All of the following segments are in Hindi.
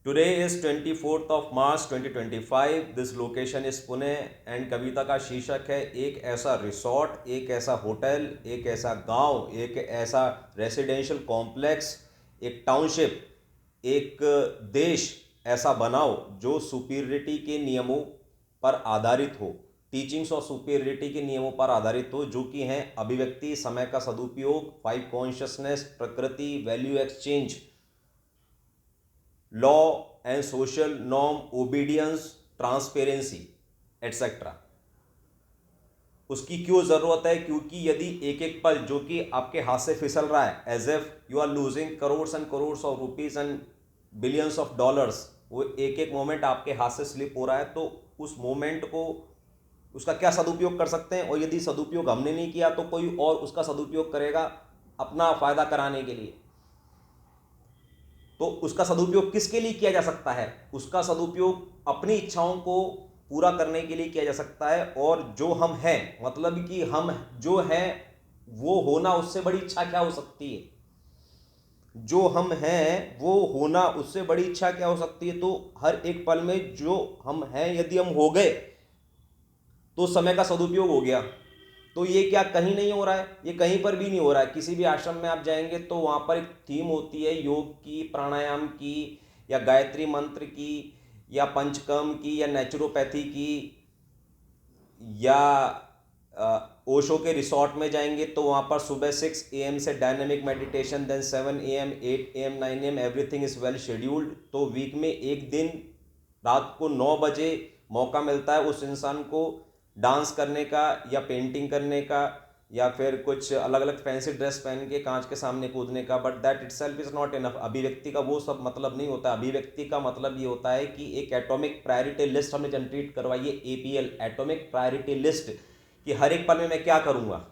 Today is 24th of March 2025. This location is Pune and कविता का शीर्षक है एक ऐसा रिसोर्ट, एक ऐसा होटल, एक ऐसा गांव, एक ऐसा रेसिडेंशियल कॉम्प्लेक्स, एक टाउनशिप, एक देश ऐसा बनाओ जो सुपीरियरिटी के नियमों पर आधारित हो, टीचिंग्स और सुपीरियरिटी के नियमों पर आधारित हो, जो कि हैं अभिव्यक्ति, समय का सदुपयोग, फाइव कॉन्शियसनेस, प्रकृति, value exchange, law and social norm, obedience, transparency etcetera. उसकी क्यों ज़रूरत है? क्योंकि यदि एक एक पल जो कि आपके हाथ से फिसल रहा है, as if you are losing crores and crores of rupees and billions of dollars, वो एक एक मोमेंट आपके हाथ से स्लिप हो रहा है, तो उस मोमेंट को उसका क्या सदुपयोग कर सकते हैं, और यदि सदुपयोग हमने नहीं किया तो कोई और उसका सदुपयोग करेगा अपना फायदा कराने के लिए। तो उसका सदुपयोग किसके लिए किया जा सकता है? उसका सदुपयोग अपनी इच्छाओं को पूरा करने के लिए किया जा सकता है। और जो हम हैं, मतलब कि हम जो हैं वो होना, उससे बड़ी इच्छा क्या हो सकती है? जो हम हैं वो होना, उससे बड़ी इच्छा क्या हो सकती है? तो हर एक पल में जो हम हैं, यदि हम हो गए तो समय का सदुपयोग हो गया। तो ये क्या कहीं नहीं हो रहा है? ये कहीं पर भी नहीं हो रहा है। किसी भी आश्रम में आप जाएंगे तो वहाँ पर एक थीम होती है योग की, प्राणायाम की, या गायत्री मंत्र की, या पंचकर्म की, या नेचुरोपैथी की, या ओशो के रिसोर्ट में जाएंगे तो वहाँ पर सुबह 6 AM से dynamic meditation, then 7 AM, 8 AM, 9 AM, everything is well scheduled. तो वीक में एक दिन रात को 9 बजे मौका मिलता है उस इंसान को डांस करने का, या पेंटिंग करने का, या फिर कुछ अलग अलग फैंसी ड्रेस पहन के कांच के सामने कूदने का। But that itself is not enough. अभिव्यक्ति का वो सब मतलब नहीं होता। अभिव्यक्ति का मतलब ये होता है कि एक एटॉमिक प्रायोरिटी लिस्ट हमने जनरेट करवाई है, APL, एटॉमिक प्रायोरिटी लिस्ट, कि हर एक पल में मैं क्या करूँगा।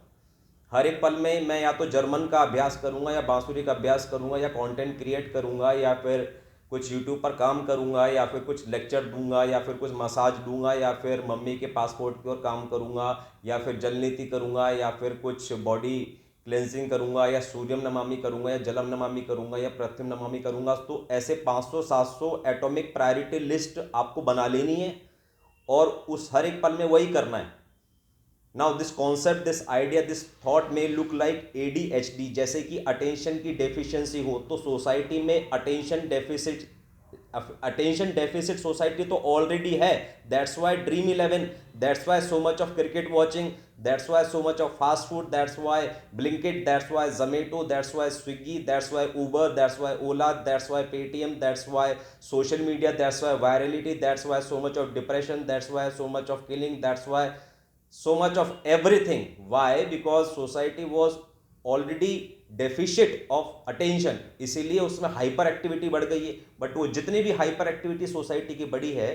हर एक पल में मैं या तो जर्मन का अभ्यास करूँगा, या बांसुरी का अभ्यास करूँगा, या कंटेंट क्रिएट करूँगा, या फिर कुछ यूट्यूब पर काम करूँगा, या फिर कुछ लेक्चर दूंगा, या फिर कुछ मसाज दूंगा, या फिर मम्मी के पासपोर्ट की ओर काम करूँगा, या फिर जल नीति करूँगा, या फिर कुछ बॉडी क्लेंजिंग करूँगा, या सूर्यम नमामि करूँगा, या जलम नमामि करूँगा, या पृथ्वी नमामि करूँगा। तो ऐसे 500-700 एटॉमिक प्रायोरिटी लिस्ट आपको बना लेनी है, और उस हर एक पल में वही करना है। Now this concept, this idea, this thought में लुक लाइक ADHD, जैसे कि अटेंशन की डेफिशिएंसी हो। तो सोसाइटी में अटेंशन डेफिसिट सोसाइटी तो ऑलरेडी है। That's why dream 11, that's why so much of cricket watching, that's why so much of fast food, that's why Blinkit, that's why Zomato, that's why Swiggy, that's why Uber, that's why Ola, that's why Paytm, that's why social media, that's why virality, that's why so much of depression, that's why so much of killing, that's why so much of everything. Why? Because society was already deficit of attention, इसीलिए उसमें हाइपर एक्टिविटी बढ़ गई है। बट वो जितनी भी हाइपर एक्टिविटी सोसाइटी की बढ़ी है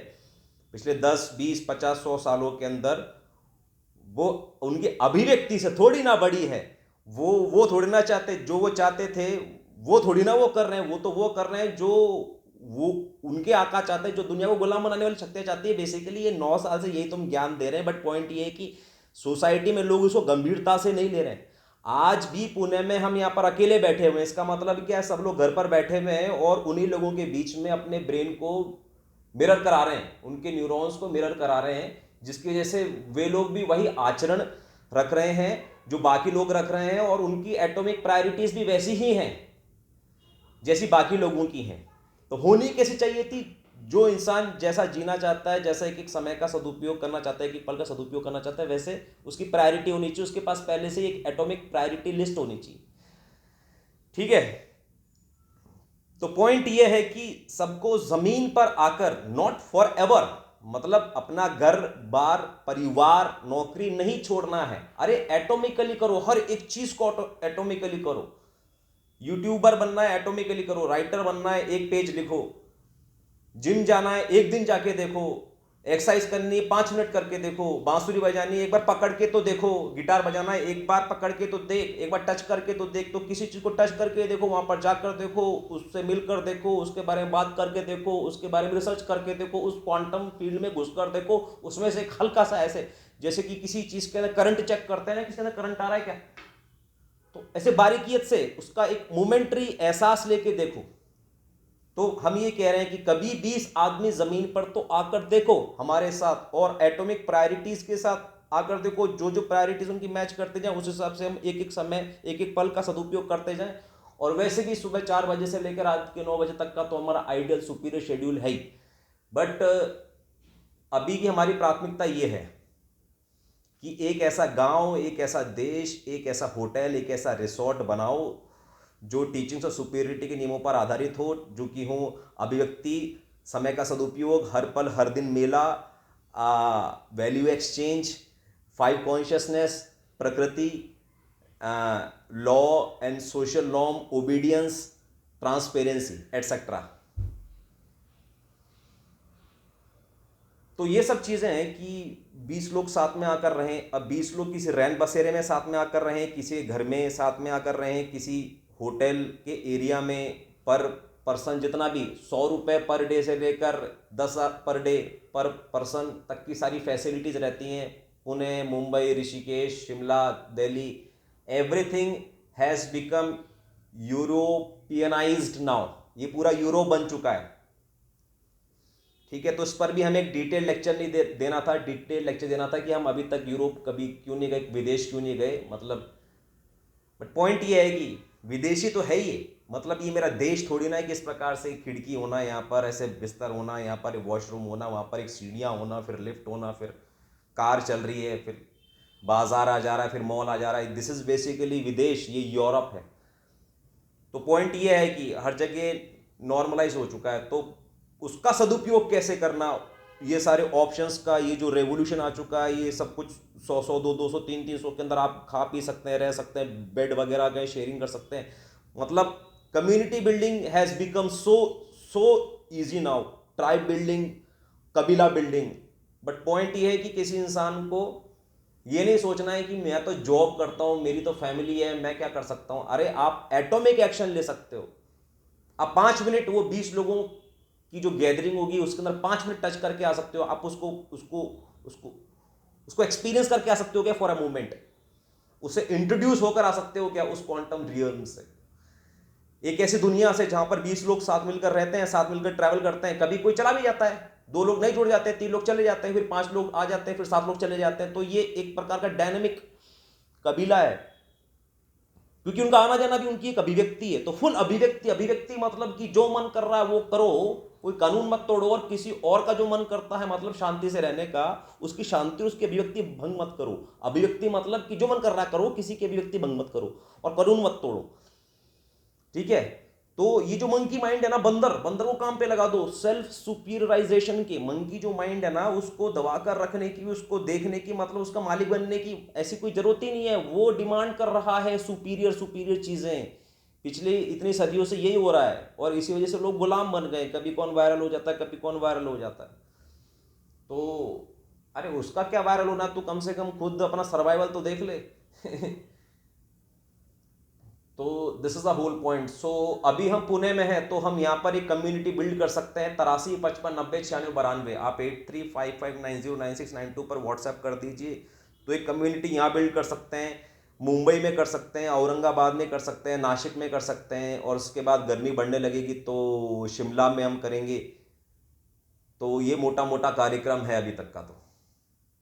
पिछले 10, 20, 50, 100 सालों के अंदर, वो उनकी अभिव्यक्ति से थोड़ी ना बढ़ी है। वो थोड़ी ना चाहते, जो वो चाहते थे वो थोड़ी ना वो कर रहे हैं। वो तो वो कर रहे हैं जो वो उनके आका चाहते हैं, जो दुनिया को गुलाम बनाने वाली शक्तियां चाहती है। बेसिकली ये 9 साल से यही तुम ज्ञान दे रहे हैं, बट पॉइंट ये है कि सोसाइटी में लोग इसको गंभीरता से नहीं ले रहे हैं। आज भी पुणे में हम यहाँ पर अकेले बैठे हुए हैं, इसका मतलब क्या है? सब लोग घर पर बैठे हुए हैं और उन्हीं लोगों के बीच में अपने ब्रेन को मिरर करा रहे हैं, उनके न्यूरॉन्स को मिरर करा रहे हैं, जिसकी वजह से वे लोग भी वही आचरण रख रहे हैं जो बाकी लोग रख रहे हैं, और उनकी एटॉमिक प्रायोरिटीज भी वैसी ही हैं जैसी बाकी लोगों की हैं। तो होनी कैसी चाहिए थी? जो इंसान जैसा जीना चाहता है, जैसा एक समय का सदुपयोग करना चाहता है, एक पल का सदुपयोग करना चाहता है, वैसे उसकी प्रायोरिटी होनी चाहिए। उसके पास पहले से एक एटॉमिक प्रायोरिटी लिस्ट होनी चाहिए। ठीक है? तो पॉइंट यह है कि सबको जमीन पर आकर, नॉट फॉर एवर, मतलब अपना घर बार परिवार नौकरी नहीं छोड़ना है। अरे एटॉमिकली करो, हर एक चीज को एटॉमिकली करो। यूट्यूबर बनना है, एटॉमिकली करो। राइटर बनना है, एक पेज लिखो। जिम जाना है, एक दिन जाके देखो। एक्सरसाइज करनी है, 5 मिनट करके देखो। बांसुरी बजानी है, एक बार पकड़ के तो देखो। गिटार बजाना है, एक बार पकड़ के तो देख, एक बार टच करके तो देख। तो किसी चीज को टच करके देखो, वहां पर जाकर देखो, उससे मिलकर देखो, उसके बारे में बात करके देखो, उसके बारे में रिसर्च करके देखो, उस क्वांटम फील्ड में घुसकर देखो। उसमें से एक हल्का सा ऐसे, जैसे कि किसी चीज के अंदर करंट चेक करते हैं ना, किसी के अंदर करंट आ रहा है क्या, तो ऐसे बारीकियत से उसका एक मोमेंट्री एहसास लेके देखो। तो हम ये कह रहे हैं कि कभी 20 आदमी जमीन पर तो आकर देखो हमारे साथ, और एटॉमिक प्रायोरिटीज के साथ आकर देखो, जो जो प्रायोरिटीज उनकी मैच करते जाएं, उस हिसाब से हम एक एक समय एक एक पल का सदुपयोग करते जाएं। और वैसे भी सुबह 4 बजे से लेकर रात के 9 बजे तक का तो हमारा आइडियल सुपीरियर शेड्यूल है ही। बट अभी की हमारी प्राथमिकता ये है कि एक ऐसा गांव, एक ऐसा देश, एक ऐसा होटल, एक ऐसा रिसोर्ट बनाओ जो टीचिंग्स और सुपीरियरिटी के नियमों पर आधारित हो, जो कि हो अभिव्यक्ति, समय का सदुपयोग, हर पल हर दिन मेला, वैल्यू एक्सचेंज, 5 कॉन्शियसनेस, प्रकृति, law and social norm, obedience, transparency etcetera. तो ये सब चीज़ें हैं कि 20 लोग साथ में आकर रहें। अब 20 लोग किसी रैन बसेरे में साथ में आकर रहें, किसी घर में साथ में आकर रहें, किसी होटल के एरिया में, पर पर्सन जितना भी 100 रुपये पर डे से लेकर 10,000 पर डे पर पर्सन तक की सारी फैसिलिटीज़ रहती हैं। Pune, Mumbai, Rishikesh, Shimla, Delhi, everything has become Europeanized now. ये पूरा यूरोप बन चुका है, ठीक है। तो इस पर भी हमें एक डिटेल लेक्चर नहीं देना था, डिटेल लेक्चर देना था कि हम अभी तक यूरोप कभी क्यों नहीं गए, विदेश क्यों नहीं गए, मतलब। बट पॉइंट ये है कि विदेशी तो है ही, मतलब ये मेरा देश थोड़ी ना है कि इस प्रकार से खिड़की होना, यहाँ पर ऐसे बिस्तर होना, यहाँ पर वॉशरूम होना, वहाँ पर एक सीढ़ियाँ होना, फिर लिफ्ट होना, फिर कार चल रही है, फिर बाजार आ जा रहा है, फिर मॉल आ जा रहा है। दिस इज़ बेसिकली विदेश, ये यूरोप है। तो पॉइंट ये है कि हर जगह नॉर्मलाइज हो चुका है, तो उसका सदुपयोग कैसे करना, ये सारे ऑप्शंस का ये जो रेवोल्यूशन आ चुका है, ये सब कुछ 100-100, 200-200, 300-300 के अंदर आप खा पी सकते हैं, रह सकते हैं, बेड वगैरह का शेयरिंग कर सकते हैं। मतलब community building has become so easy now, tribe building, कबीला बिल्डिंग। बट पॉइंट ये है कि किसी इंसान को ये नहीं सोचना है कि मैं तो जॉब करता हूँ, मेरी तो फैमिली है, मैं क्या कर सकता हूँ। अरे आप एटॉमिक एक्शन ले सकते हो। आप 5 मिनट वो 20 लोगों की जो गैदरिंग होगी उसके अंदर 5 मिनट टच करके आ सकते हो। आप उसको उसको उसको उसको एक्सपीरियंस करके आ सकते हो क्या फॉर अ मोमेंट, उससे इंट्रोड्यूस होकर आ सकते हो क्या उस क्वांटम रियल्म से, एक ऐसी दुनिया से जहां पर 20 लोग साथ मिलकर रहते हैं, साथ मिलकर ट्रैवल करते हैं। कभी कोई चला भी जाता है, 2 लोग नहीं जुड़ जाते हैं, 3 लोग चले जाते हैं, फिर 5 लोग आ जाते हैं, फिर 7 लोग चले जाते हैं। तो ये एक प्रकार का डायनेमिक कबीला है, क्योंकि उनका आना जाना भी उनकी एक अभिव्यक्ति है। तो फुल अभिव्यक्ति, अभिव्यक्ति मतलब कि जो मन कर रहा है वो करो, कोई कानून मत तोड़ो, और किसी और का जो मन करता है मतलब शांति से रहने का, उसकी शांति, उसकी अभिव्यक्ति भंग मत करो। अभिव्यक्ति मतलब कि जो मन कर रहा है करो, किसी की अभिव्यक्ति भंग मत करो और कानून मत तोड़ो, ठीक है। तो ये जो मंकी माइंड है ना, बंदर को काम पे लगा दो, सेल्फ सुपीरियराइजेशन के। मंकी जो माइंड है ना, उसको दबाकर रखने की, उसको देखने की, मतलब उसका मालिक बनने की ऐसी कोई जरूरत ही नहीं है। वो डिमांड कर रहा है सुपीरियर चीजें। पिछले इतनी सदियों से यही हो रहा है, और इसी वजह से लोग गुलाम बन गए। कभी कौन वायरल हो जाता है, कभी कौन वायरल हो जाता है। तो अरे उसका क्या वायरल होना, तू कम से कम खुद अपना सर्वाइवल तो देख ले। तो this is the whole point. So अभी हम पुणे में हैं, तो हम यहाँ पर एक कम्युनिटी बिल्ड कर सकते हैं। 8355909692। आप 8355909692 पर व्हाट्सएप कर दीजिए, तो एक कम्युनिटी यहाँ बिल्ड कर सकते हैं। मुंबई में कर सकते हैं, औरंगाबाद में कर सकते हैं, नासिक में कर सकते हैं, और उसके बाद गर्मी बढ़ने लगेगी तो शिमला में हम करेंगे। तो ये मोटा मोटा कार्यक्रम है अभी तक का। तो